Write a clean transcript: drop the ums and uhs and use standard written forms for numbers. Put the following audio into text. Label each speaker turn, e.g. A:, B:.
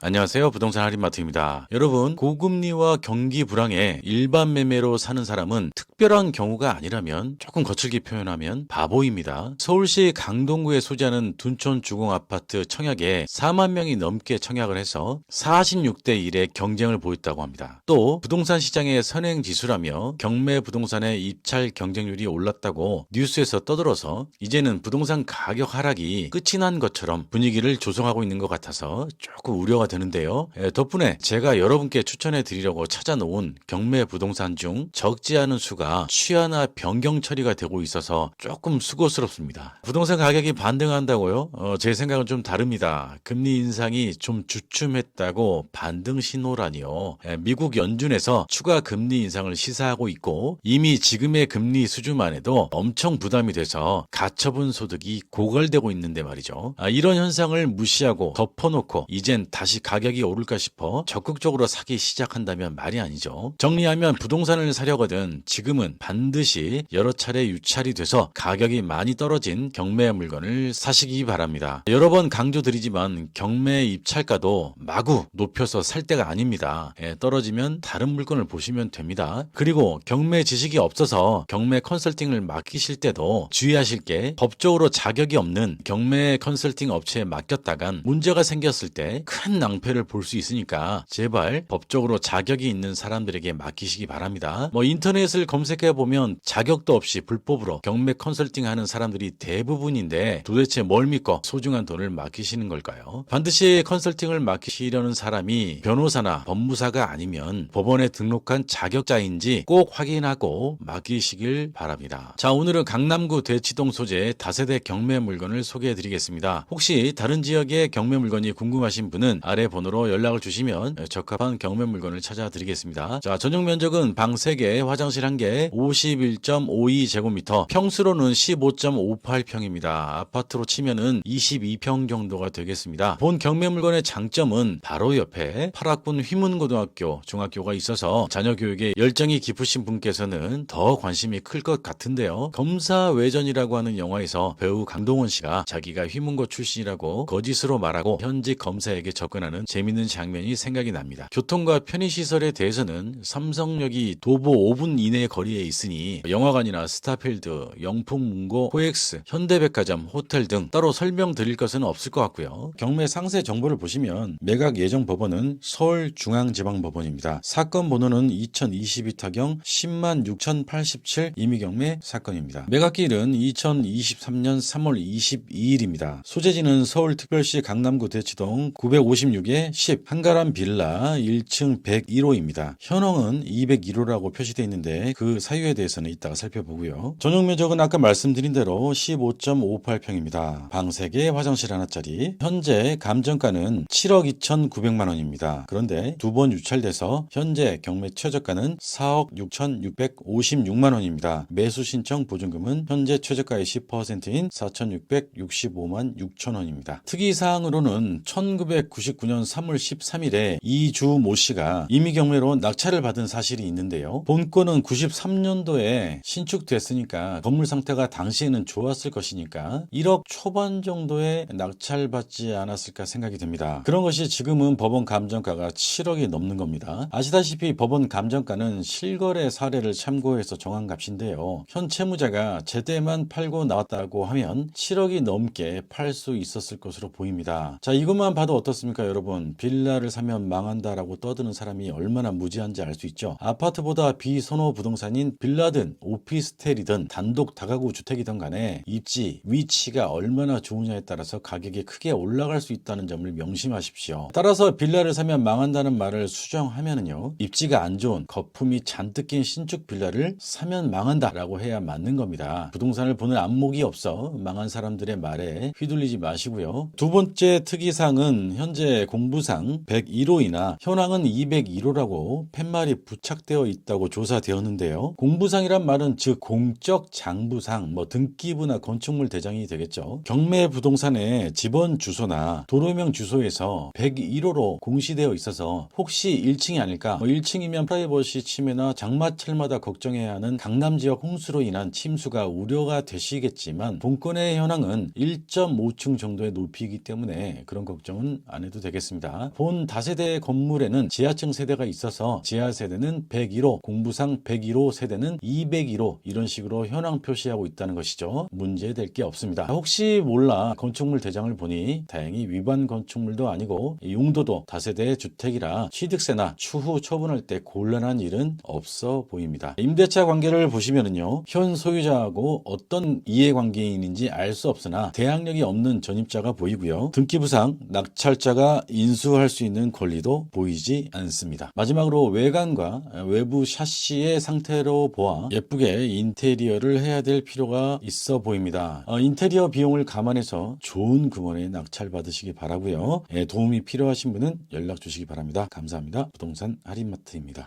A: 안녕하세요. 부동산 할인마트입니다. 여러분, 고금리와 경기 불황에 일반 매매로 사는 사람은 특별한 경우가 아니라면 조금 거칠게 표현하면 바보입니다. 서울시 강동구에 소재하는 둔촌 주공아파트 청약에 4만 명이 넘게 청약을 해서 46대 1의 경쟁을 보였다고 합니다. 또 부동산 시장의 선행지수라며 경매 부동산의 입찰 경쟁률이 올랐다고 뉴스에서 떠들어서 이제는 부동산 가격 하락이 끝이 난 것처럼 분위기를 조성하고 있는 것 같아서 조금 우려가 되는데요. 덕분에 제가 여러분께 추천해 드리려고 찾아놓은 경매 부동산 중 적지 않은 수가 취하나 변경 처리가 되고 있어서 조금 수고스럽습니다. 부동산 가격이 반등한다고요? 제 생각은 좀 다릅니다. 금리 인상이 좀 주춤했다고 반등 신호라니요. 미국 연준에서 추가 금리 인상을 시사하고 있고 이미 지금의 금리 수준만 해도 엄청 부담이 돼서 가처분 소득이 고갈되고 있는데 말이죠. 이런 현상을 무시하고 덮어놓고 이젠 다시 가격이 오를까 싶어 적극적으로 사기 시작한다면 말이 아니죠. 정리하면 부동산을 사려거든 지금은 반드시 여러 차례 유찰이 돼서 가격이 많이 떨어진 경매 물건을 사시기 바랍니다. 여러 번 강조드리지만 경매 입찰가도 마구 높여서 살 때가 아닙니다. 떨어지면 다른 물건을 보시면 됩니다. 그리고 경매 지식이 없어서 경매 컨설팅을 맡기실 때도 주의하실 게 법적으로 자격이 없는 경매 컨설팅 업체에 맡겼다간 문제가 생겼을 때 큰 낭패를 볼 수 있으니까 제발 법적으로 자격이 있는 사람들에게 맡기시기 바랍니다. 인터넷을 검색해 보면 자격도 없이 불법으로 경매 컨설팅 하는 사람들이 대부분인데 도대체 뭘 믿고 소중한 돈을 맡기시는 걸까요? 반드시 컨설팅을 맡기시려는 사람이 변호사나 법무사가 아니면 법원에 등록한 자격자인지 꼭 확인하고 맡기시길 바랍니다. 자, 오늘은 강남구 대치동 소재 다세대 경매 물건을 소개해 드리겠습니다. 혹시 다른 지역의 경매 물건이 궁금하신 분은 아래 번호로 연락을 주시면 적합한 경매 물건을 찾아드리겠습니다. 자, 전용 면적은 방 3개, 화장실 1개, 51.52제곱미터, 평수로는 15.58평입니다. 아파트로 치면은 22평 정도가 되겠습니다. 본 경매 물건의 장점은 바로 옆에 파락군 휘문고등학교, 중학교가 있어서 자녀 교육에 열정이 깊으신 분께서는 더 관심이 클 것 같은데요. 검사외전이라고 하는 영화에서 배우 강동원 씨가 자기가 휘문고 출신이라고 거짓으로 말하고 현직 검사에게 접근하는 재밌는 장면이 생각이 납니다. 교통과 편의시설에 대해서는 삼성역이 도보 5분 이내 거리에 있으니 영화관이나 스타필드, 영풍문고, 코엑스, 현대백화점, 호텔 등 따로 설명드릴 것은 없을 것 같고요. 경매 상세 정보를 보시면 매각 예정 법원은 서울중앙지방법원입니다. 사건 번호는 2022 타경 106,087 임의경매 사건입니다. 매각기일은 2023년 3월 22일입니다. 소재지는 서울특별시 강남구 대치동 956에 10 한가람 빌라 1층 101호입니다. 현황은 201호라고 표시되어 있는데 그 사유에 대해서는 이따가 살펴보고요. 전용 면적은 아까 말씀드린 대로 15.58평입니다. 방 3개, 화장실 하나짜리. 현재 감정가는 7억 2,900만 원입니다. 그런데 두 번 유찰돼서 현재 경매 최저가는 4억 6,656만 원입니다. 매수 신청 보증금은 현재 최저가의 10%인 4,665만 6천 원입니다. 특이사항으로는 1999년 3월 13일에 이주 모 씨가 임의경매로 낙찰을 받은 사실이 있는데요. 본건은 93년도에 신축됐으니까 건물 상태가 당시에는 좋았을 것이니까 1억 초반 정도에 낙찰받지 않았을까 생각이 듭니다. 그런 것이 지금은 법원 감정가가 7억이 넘는 겁니다. 아시다시피 법원 감정가는 실거래 사례를 참고해서 정한 값인데요. 현 채무자가 제때만 팔고 나왔다고 하면 7억이 넘게 팔 수 있었을 것으로 보입니다. 자, 이것만 봐도 어떻습니까, 여러분? 빌라를 사면 망한다라고 떠드는 사람이 얼마나 무지한지 알 수 있죠. 아파트보다 비선호 부동산인 빌라든 오피스텔이든 단독 다가구 주택이든 간에 입지, 위치가 얼마나 좋으냐에 따라서 가격이 크게 올라갈 수 있다는 점을 명심하십시오. 따라서 빌라를 사면 망한다는 말을 수정하면은요, 입지가 안 좋은 거품이 잔뜩 낀 신축 빌라를 사면 망한다라고 해야 맞는 겁니다. 부동산을 보는 안목이 없어 망한 사람들의 말에 휘둘리지 마시고요. 두 번째 특이사항은 현재 공부상 101호이나 현황은 201호라고 팻말이 부착되어 있다고 조사되었는데요. 공부상이란 말은 즉 공적 장부상, 등기부나 건축물 대장이 되겠죠. 경매 부동산의 집원 주소나 도로명 주소에서 101호로 공시되어 있어서 혹시 1층이 아닐까, 1층이면 프라이버시 침해나 장마철마다 걱정해야 하는 강남 지역 홍수로 인한 침수가 우려가 되시겠지만 본건의 현황은 1.5층 정도의 높이이기 때문에 그런 걱정은 안 해도 되겠습니다. 되겠습니다. 본 다세대 건물에는 지하층 세대가 있어서 지하 세대는 101호, 공부상 101호 세대는 201호 이런 식으로 현황 표시하고 있다는 것이죠. 문제될 게 없습니다. 혹시 몰라 건축물 대장을 보니 다행히 위반 건축물도 아니고 용도도 다세대 주택이라 취득세나 추후 처분할 때 곤란한 일은 없어 보입니다. 임대차 관계를 보시면은요, 현 소유자하고 어떤 이해관계인인지 알 수 없으나 대항력이 없는 전입자가 보이고요. 등기부상 낙찰자가 인수할 수 있는 권리도 보이지 않습니다. 마지막으로 외관과 외부 샤시의 상태로 보아 예쁘게 인테리어를 해야 될 필요가 있어 보입니다. 인테리어 비용을 감안해서 좋은 금원에 낙찰 받으시기 바라고요. 도움이 필요하신 분은 연락 주시기 바랍니다. 감사합니다. 부동산 할인마트입니다.